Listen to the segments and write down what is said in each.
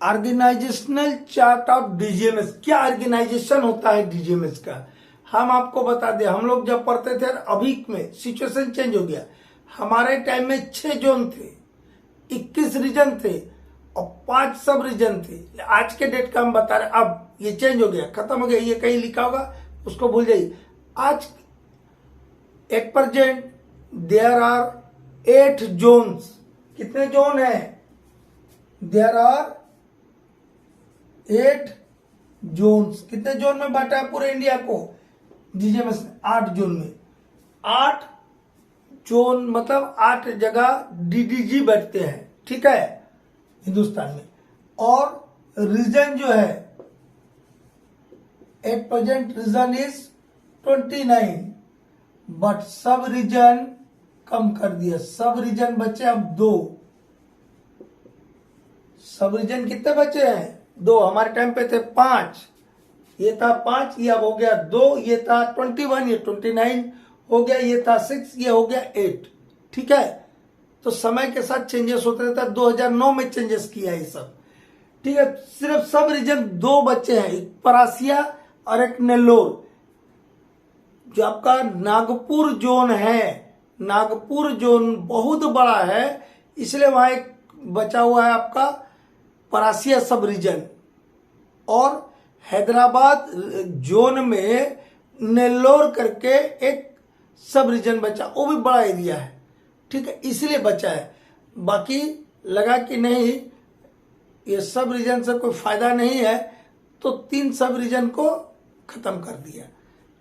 Organisational chart of DGMS. क्या organisation होता है डीजीएमएस का, हम आपको बता दें। हम लोग जब पढ़ते थे, अभी में सिचुएशन चेंज हो गया। हमारे टाइम में 6 जोन थे, 21 रीजन थे और 5 सब रीजन थे। आज के डेट का हम बता रहे, अब ये चेंज हो गया, खत्म हो गया। ये कहीं लिखा होगा उसको भूल जाइए। आज at present there are 8 zones. कितने जोन है? There are 8 zones. कितने जोन में बांटा है पूरे इंडिया को डीजीएमएस ने? 8 जोन में। 8 जोन मतलब 8 जगह डीडीजी बैठते हैं, ठीक है, हिंदुस्तान में। और रीजन जो है, at present region is 29, but सब रीजन कम कर दिया। सब रीजन बचे अब 2। सब रीजन कितने बचे हैं? 2। हमारे टाइम पे थे 5। ये था 5, ये अब हो गया 2। ये था 21, ये 29 हो गया। ये था 6, ये हो गया 8। ठीक है, तो समय के साथ चेंजेस होते रहता है। 2009 में चेंजेस किया ये सब, ठीक है। सिर्फ सब रीजन 2 बच्चे हैं, एक परासिया और एक नेल्लोर। जो आपका नागपुर जोन है, नागपुर जोन बहुत बड़ा है, इसलिए वहां एक बचा हुआ है आपका परासिया सब रीजन। और हैदराबाद जोन में नेल्लोर करके एक सब रीजन बचा, वो भी बड़ा एरिया है, ठीक है, इसलिए बचा है। बाकी लगा कि नहीं ये सब रीजन से कोई फायदा नहीं है, तो 3 सब रीजन को खत्म कर दिया,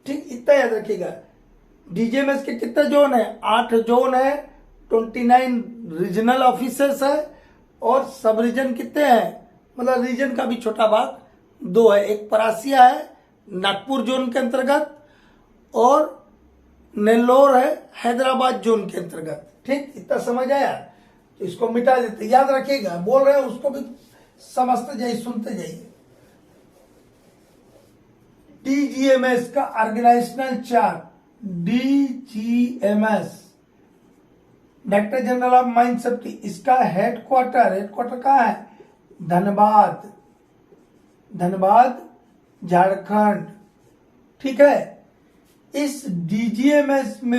ठीक। इतना याद रखिएगा। डीजीएमएस के कितने जोन है? 8 जोन है, 29 रीजनल ऑफिसर्स है, और सब रीजन कितने हैं, मतलब रीजन का भी छोटा भाग 2 है। एक परासिया है नागपुर जोन के अंतर्गत, और नेल्लोर है हैदराबाद जोन के अंतर्गत, ठीक। इतना समझ आया? तो इसको मिटा देते, याद रखिएगा। बोल रहे हैं उसको भी समझते जाइए, सुनते जाइए। डीजीएमएस का organisational chart, DGMS director general of mine safety, इसका हेडक्वार्टर कहाँ है? धनबाद, धनबाद झारखंड, ठीक है। इस डीजीएमएस में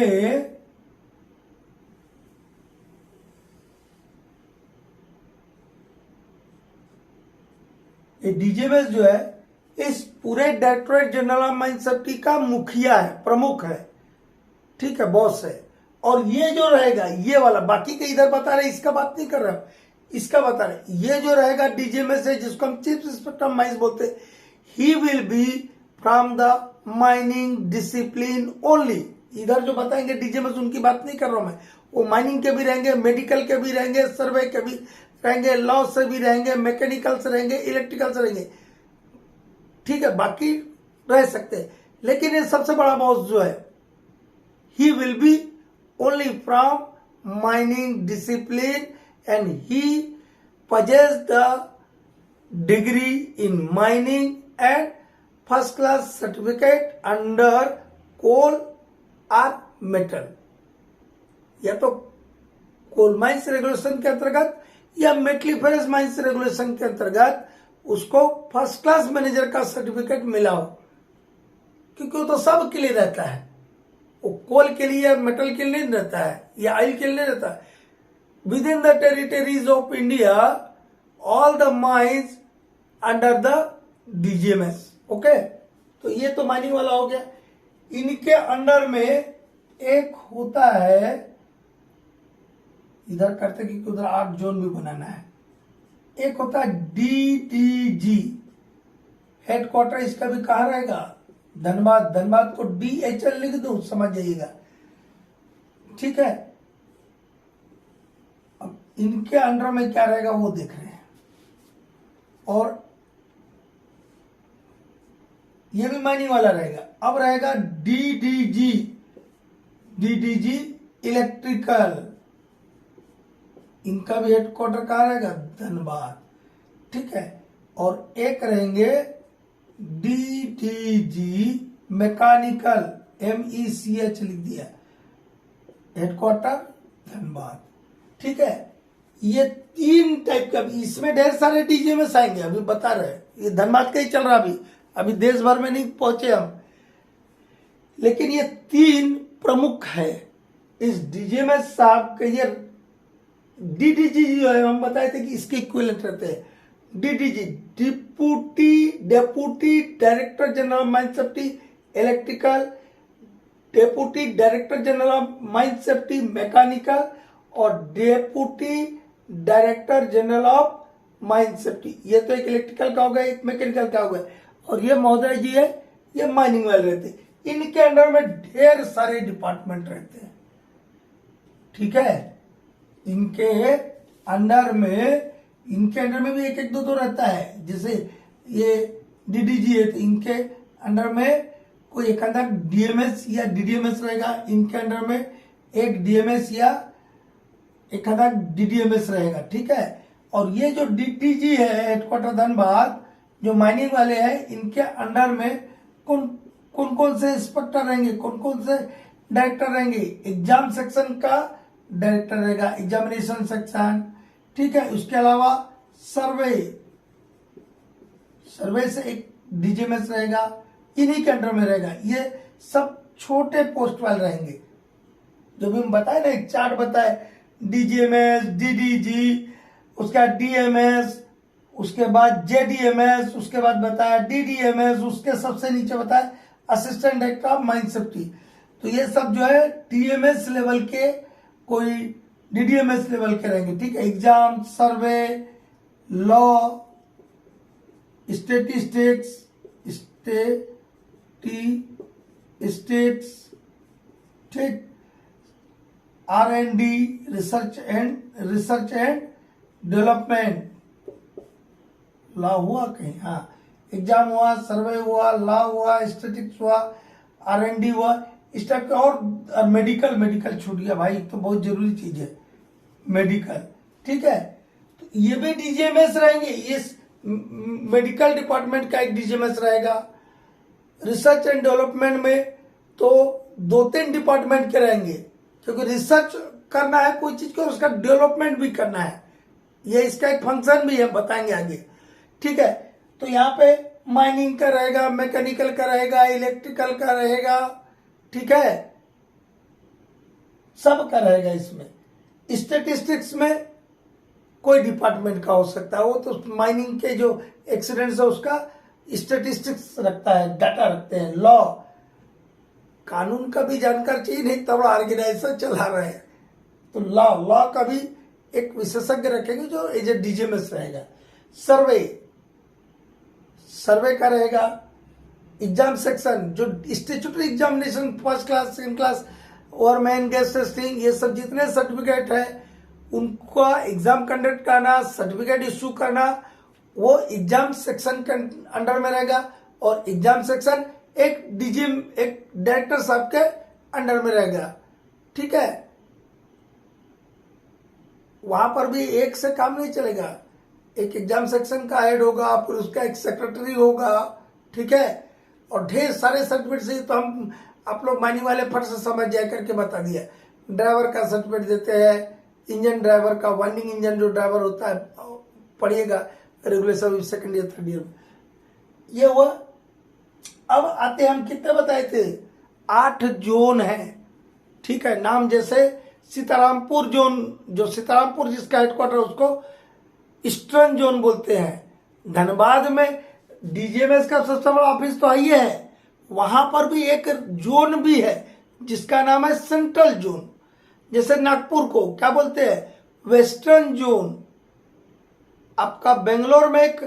ये डीजीएमएस जो है इस पूरे directorate general of mine safety का मुखिया है, प्रमुख है, ठीक है, बॉस है। और ये जो रहेगा, ये वाला, बाकी के इधर बता रहे, इसका बात नहीं कर रहा हूं, इसका बता रहे, ये जो रहेगा डीजीएमएस है, जिसको हम चीफ इंस्पेक्टर ऑफ माइंस बोलते हैं, he will be from the mining discipline only. इधर जो बताएंगे डीजीएमएस, उनकी बात नहीं कर रहा हूं मैं। वो माइनिंग के भी रहेंगे, मेडिकल के भी रहेंगे, सर्वे के भी रहेंगे, लॉ से भी रहेंगे, मैकेनिकल से रहेंगे, इलेक्ट्रिकल से रहेंगे, ठीक है, बाकी रह सकते हैं। लेकिन ये सबसे बड़ा बॉस जो है, he will be only from mining discipline and he possess the degree in mining and first class certificate under coal or metal, या तो कोल माइंस रेगुलेशन के अंतर्गत या मेटलीफेरस माइंस रेगुलेशन के अंतर्गत उसको फर्स्ट क्लास मैनेजर का सर्टिफिकेट मिला हो, क्योंकि वो तो सब के लिए रहता है। वो कोल के लिए या मेटल के लिए नहीं रहता है, या ऑयल के लिए नहीं रहता है। Within the territories of India, all the mines under the DGMS, okay. तो ये तो माइनिंग वाला हो गया। इनके अंडर में एक होता है, इधर करते कि उधर 8 जोन भी बनाना है। एक होता है डीडीजी, हेडक्वार्टर इसका भी कहाँ रहेगा? धनबाद। धनबाद को DHL लिख दो, समझ जाइएगा, ठीक है। इनके अंडर में क्या रहेगा वो देख रहे हैं। और ये भी माइनिंग वाला रहेगा। अब रहेगा डीडीजी, डीडीजी इलेक्ट्रिकल, इनका भी हेडक्वार्टर कहाँ रहेगा? धनबाद, ठीक है। और एक रहेंगे डीडीजी मैकेनिकल, MECH लिख दिया, हेडक्वार्टर धनबाद, ठीक है। ये 3 टाइप का, इसमें ढेर सारे डीजीएमएस आएंगे, अभी बता रहे हैं, ये धनबाद का ही चल रहा अभी देश भर में नहीं पहुंचे हम, लेकिन ये 3 प्रमुख है इस डीजीएमएस साहब के। ये डीडीजी जो है हम बताए थे कि इसके इक्विवेलेंट रहते हैं। DDG deputy director general mine safety electrical, deputy director general mine safety mechanical और deputy director general of mine safety. ये तो एक इलेक्ट्रिकल का हो गया, एक मैकेनिकल का हो गया, और ये महोदय जी है ये माइनिंग वाले रहते हैं। इनके अंडर में ढेर सारे डिपार्टमेंट रहते हैं, ठीक है। इनके अंडर में भी एक दो रहता है। जैसे ये डीडीजी है तो इनके अंडर में कोई एक आधा डीएमएस या डीडीएमएस रहेगा, इनके अंडर में एक डीएमएस या एक आधा डीडीएमएस रहेगा, ठीक है। और ये जो डीडीजी है हेडक्वार्टर धनबाद, जो माइनिंग वाले हैं, इनके अंडर में कौन से इंस्पेक्टर रहेंगे, कौन से डायरेक्टर रहेंगे। एग्जाम सेक्शन का डायरेक्टर रहेगा, एग्जामिनेशन सेक्शन, ठीक है। उसके अलावा सर्वे से एक डीजीएमएस रहेगा, इन्हीं के अंडर में रहेगा। ये सब छोटे पोस्ट वाले रहेंगे, जो भी हम बताए ना, एक चार्ट बताए, डीजीएमएस, डीडीजी, उसका डीएमएस, उसके बाद जेडीएमएस, उसके बाद बताया डीडीएमएस, उसके सबसे नीचे बताया assistant director of mine safety. तो ये सब जो है टीएमएस लेवल के, कोई डीडीएमएस लेवल के रहेंगे, ठीक है। एग्जाम, सर्वे, लॉ, स्टेटिस्टिक्स, ठीक, R&D, research and development, law हुआ कहीं, हाँ, एग्जाम हुआ, सर्वे हुआ, लॉ हुआ, स्टेटिक्स हुआ, R&D हुआ, इस टाइप का। और मेडिकल छूट गया भाई, तो बहुत जरूरी चीज है मेडिकल, ठीक है। तो ये भी डीजीएमएस रहेंगे, इस मेडिकल डिपार्टमेंट का एक डीजीएमएस रहेगा। रिसर्च एंड डेवलपमेंट में तो 2-3 डिपार्टमेंट के रहेंगे, क्योंकि रिसर्च करना है कोई चीज को, उसका डेवलपमेंट भी करना है, ये इसका एक फंक्शन भी है, बताएंगे आगे, ठीक है। तो यहाँ पे माइनिंग का रहेगा, मैकेनिकल का रहेगा, इलेक्ट्रिकल का रहेगा, ठीक है, सब का रहेगा। इसमें स्टेटिस्टिक्स में कोई डिपार्टमेंट का हो सकता है, वो तो माइनिंग के जो एक्सीडेंट्स है उसका स्टेटिस्टिक्स रखता है, डाटा रखते हैं। लॉ, कानून का भी जानकार चाहिए, नहीं तब ऑर्गेनाइजेशन चला रहे हैं, तो लॉ का भी एक विशेषज्ञ रखेंगे जो एज ए डीजीएमएस रहेगा। सर्वे का रहेगा। एग्जाम सेक्शन, जो statutory examination, first class, second class, ओवरमैन, guest testing, ये सब जितने सर्टिफिकेट है उनका एग्जाम कंडक्ट करना, सर्टिफिकेट इश्यू करना, वो एग्जाम सेक्शन के अंडर में रहेगा। और एग्जाम सेक्शन एक डायरेक्टर साहब के अंडर में रहेगा, ठीक है। वहां पर भी एक से काम नहीं चलेगा, एक एग्जाम सेक्शन का हेड होगा, फिर उसका एक सेक्रेटरी होगा, ठीक है। और ढेर सारे सर्टिफिकेट से, तो हम आप लोग माइनिंग वाले फट से समझ जाए करके बता दिया। ड्राइवर का सर्टिफिकेट देते हैं, इंजन ड्राइवर का, वाइंडिंग इंजन जो ड्राइवर होता है, पढ़िएगा regulation second year third year में, ये हुआ। अब आते हम कितने बताए थे, 8 जोन है, ठीक है। नाम जैसे सीतारामपुर जोन, जो सीतारामपुर जिसका हेडक्वार्टर, उसको ईस्टर्न जोन बोलते हैं। धनबाद में डीजीएमएस का सबसे बड़ा ऑफिस तो है ही है, वहां पर भी एक जोन भी है जिसका नाम है सेंट्रल जोन। जैसे नागपुर को क्या बोलते हैं, वेस्टर्न जोन। आपका बेंगलोर में एक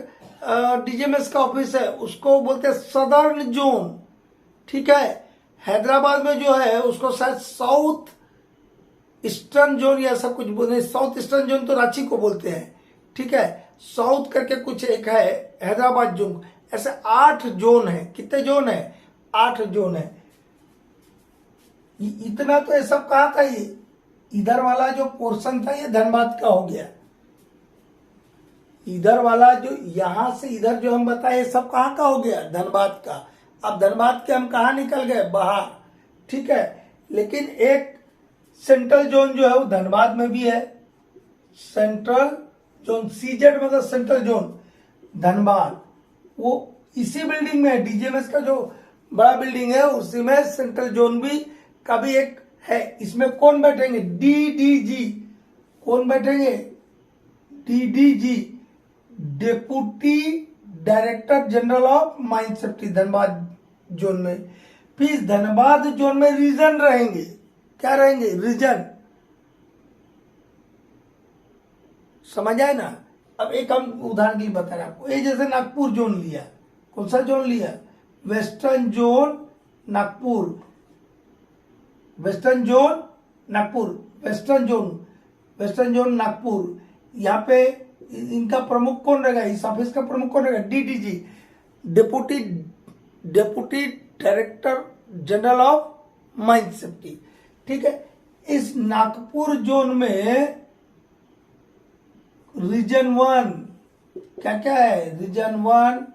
डीजीएमएस का ऑफिस है, उसको बोलते हैं सदर्न जोन, ठीक है। हैदराबाद में जो है उसको शायद साउथ ईस्टर्न जोन या ऐसा कुछ बोलते हैं। साउथ ईस्टर्न जोन तो रांची को बोलते हैं, ठीक है। साउथ करके कुछ एक है हैदराबाद जोन। ऐसे 8 जोन है। कितने जोन है, 8 जोन है। इतना तो ये सब कहा था, ये इधर वाला जो पोर्शन था ये धनबाद का हो गया। इधर वाला जो यहां से इधर जो हम बताए सब कहां का हो गया, धनबाद का। अब धनबाद के हम कहा निकल गए, बाहर, ठीक है। लेकिन एक सेंट्रल जोन जो है वो धनबाद में भी है, सेंट्रल जोन, सीजेड मतलब सेंट्रल जोन धनबाद, वो इसी बिल्डिंग में है। डीजीएमएस का जो बड़ा बिल्डिंग है उसी में सेंट्रल जोन भी का भी एक है। इसमें कौन बैठेंगे? डीडीजी। कौन बैठेंगे? DDG, deputy director general of mine safety, Dhanbad zone में। फिर धनबाद जोन में रीजन रहेंगे। क्या रहेंगे? रीजन। समझ आए ना? अब एक हम उदाहरण के लिए बता रहे हैं आपको। ये जैसे नागपुर जोन लिया, कौन सा जोन लिया? Western zone Nagpur, western zone Nagpur, western zone Nagpur. यहाँ पे इनका प्रमुख कौन रहेगा? इस ऑफिस का प्रमुख कौन रहेगा? DDG, deputy director general of mine safety. ठीक है। इस नागपुर जोन में रीजन 1 क्या क्या है? रीजन 1,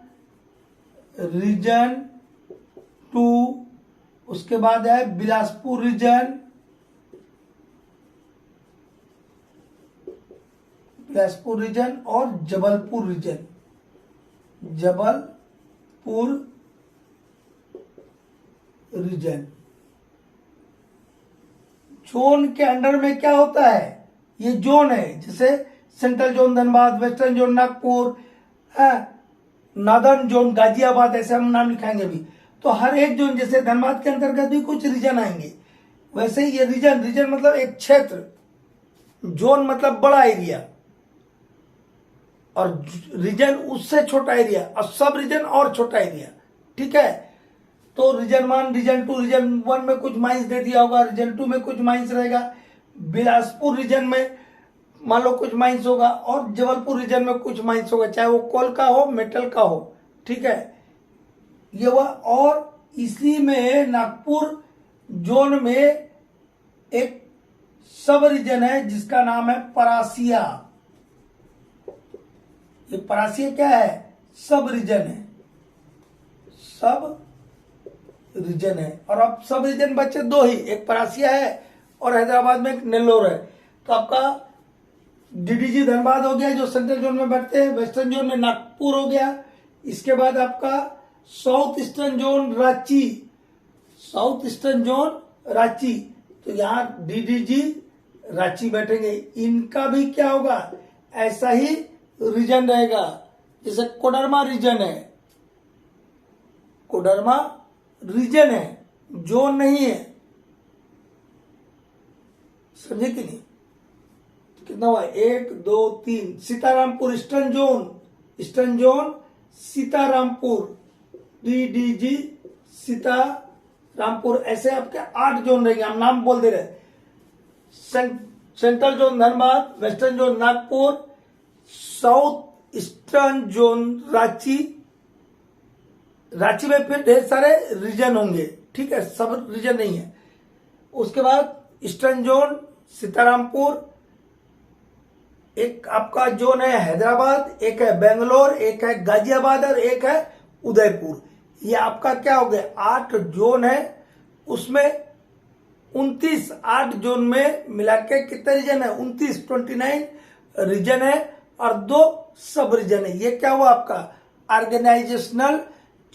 रीजन 2, उसके बाद है बिलासपुर रीजन, और जबलपुर रीजन। जोन के अंडर में क्या होता है? ये जोन है, जैसे central zone Dhanbad, western zone Nagpur, northern zone Ghaziabad, ऐसे हम नाम लिखाएंगे अभी। तो हर एक जोन, जैसे धनबाद के अंतर्गत भी कुछ रीजन आएंगे, वैसे ही ये रीजन मतलब एक क्षेत्र, जोन मतलब बड़ा एरिया, और रीजन उससे छोटा एरिया, और सब रीजन और छोटा एरिया। ठीक है। तो रीजन 1, रीजन 2, रीजन 1 में कुछ माइंस दे दिया होगा, रीजन 2 में कुछ माइंस रहेगा, बिलासपुर रीजन में मान लो कुछ माइंस होगा, और जबलपुर रीजन में कुछ माइंस होगा, चाहे वो कोल का हो, मेटल का हो। ठीक है। ये हुआ। और इसी में नागपुर जोन में एक सब रीजन है जिसका नाम है परासिया। ये परासिया क्या है? सब रीजन है, सब रीजन है। और अब सब रीजन बचे 2 ही, एक परासिया है और हैदराबाद में एक नेल्लोर है। तो आपका डीडीजी धनबाद हो गया जो सेंट्रल जोन में बैठते हैं, वेस्टर्न जोन में नागपुर हो गया। इसके बाद आपका साउथ ईस्टर्न जोन रांची, तो यहाँ डीडीजी रांची बैठेंगे। इनका भी क्या होगा? ऐसा ही रीजन रहेगा, जैसे कोडरमा रीजन है, जोन नहीं है। समझे कि नहीं? कितना हुआ? 1 2 3। Sitarampur eastern zone Sitarampur, DDG Sitarampur. ऐसे आपके 8 जोन रहेंगे, हम नाम बोल दे रहे। Central zone Dhanbad, western zone Nagpur, south eastern zone Ranchi में फिर ढेर सारे रीजन होंगे। ठीक है, सब रीजन नहीं है। उसके बाद ईस्टर्न जोन सीतारामपुर, एक आपका जोन है हैदराबाद, एक है बेंगलोर, एक है गाजियाबाद और एक है उदयपुर। ये आपका क्या हो गया? 8 जोन है। उसमें 29, 8 जोन में मिला के कितने रीजन है? 29 रीजन है और 2 सब रीजन है। ये क्या हुआ आपका? Organisational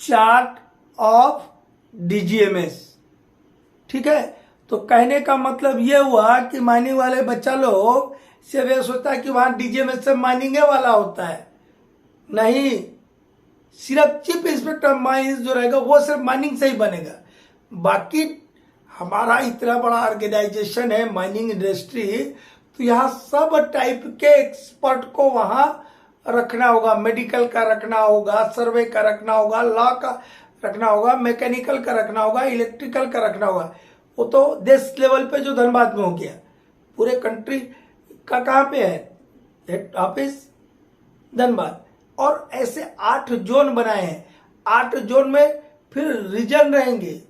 chart of DGMS. ठीक है। तो कहने का मतलब ये हुआ कि माइनिंग वाले बच्चा लोग सिर्फ ये सोचता है कि वहां डीजीएमएस से माइनिंग वाला होता है। नहीं, सिर्फ चीफ इंस्पेक्टर माइंस जो रहेगा वो सिर्फ माइनिंग से ही बनेगा। बाकी हमारा इतना बड़ा ऑर्गेनाइजेशन है माइनिंग इंडस्ट्री, तो यहाँ सब टाइप के एक्सपर्ट को वहां रखना होगा। मेडिकल का रखना होगा, सर्वे का रखना होगा, लॉ का रखना होगा, मैकेनिकल का रखना होगा, इलेक्ट्रिकल का रखना होगा। वो तो देश लेवल पे जो धनबाद में हो गया, पूरे कंट्री का कहाँ पे है हेड ऑफिस? धनबाद। और ऐसे 8 जोन बनाए हैं। 8 जोन में फिर रीजन रहेंगे।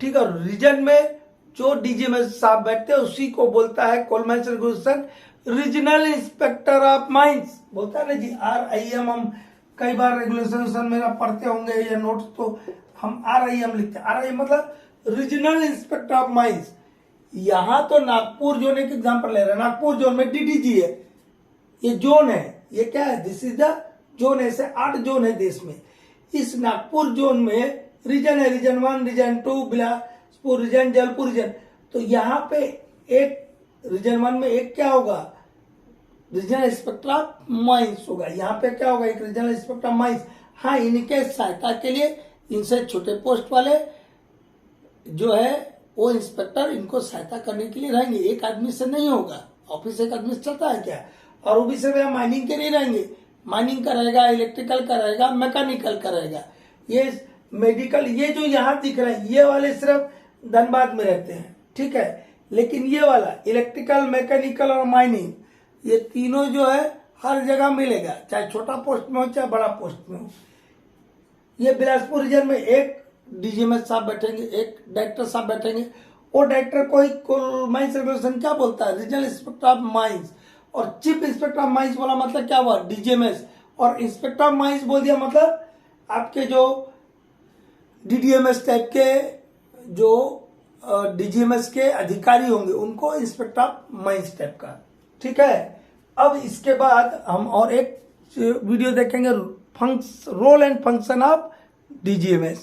ठीक है। रीजन में जो डीजीएमएस साहब बैठते हैं उसी को बोलता है coal mines regulation regional inspector of mines, बोलता है ना जी, RIM। हम कई बार रेगुलेशन मेरा पढ़ते होंगे या नोट्स, तो हम RIM लिखते हैं। RIM मतलब रीजनल इंस्पेक्टर ऑफ माइंस। यहां तो नागपुर जोन एक एग्जांपल ले रहे हैं, नागपुर जोन में डीडीजी है, ये जोन है, ये क्या है, दिस इज द जोन। ऐसे 8 जोन है देश में। इस नागपुर जोन में रीजन है, region 1, region 2, Bilaspur region, Jalpur region. तो यहाँ पे एक रीजन 1 में एक क्या होगा, रीजनल इंस्पेक्टर ऑफ माइंस होगा। यहाँ पे क्या होगा, एक रीजनल इंस्पेक्टर ऑफ माइंस। हाँ, इनके सहायता के लिए इनसे छोटे पोस्ट वाले जो है वो इंस्पेक्टर इनको सहायता करने के लिए रहेंगे। एक आदमी से नहीं होगा, ऑफिस एक आदमी से चलता है क्या, और वो भी सिर्फ माइनिंग के नहीं रहेंगे, माइनिंग का रहेगा, इलेक्ट्रिकल का रहेगा, मैकेनिकल का रहेगा, ये मेडिकल। ये जो यहाँ दिख रहा है ये वाले सिर्फ धनबाद में रहते हैं, ठीक है। लेकिन ये वाला इलेक्ट्रिकल, मैकेनिकल और माइनिंग, ये तीनों जो है हर जगह मिलेगा, चाहे छोटा पोस्ट में हो चाहे बड़ा पोस्ट में हो। ये बिलासपुर रीजन में एक डीजीएमएस साहब बैठेंगे, एक डायरेक्टर साहब बैठेंगे। वो डायरेक्टर को माइंस रेगुलेशन क्या बोलता है, रीजनल इंस्पेक्टर ऑफ माइंस। और चीफ इंस्पेक्टर ऑफ माइंस बोला मतलब क्या हुआ, डीजीएमएस। और इंस्पेक्टर ऑफ माइंस बोल दिया मतलब आपके जो डीडीएमएस टाइप के जो डीजीएमएस के अधिकारी होंगे उनको इंस्पेक्टर ऑफ माइंस टाइप का, ठीक है। अब इसके बाद हम और एक वीडियो देखेंगे, role and function of DGMS.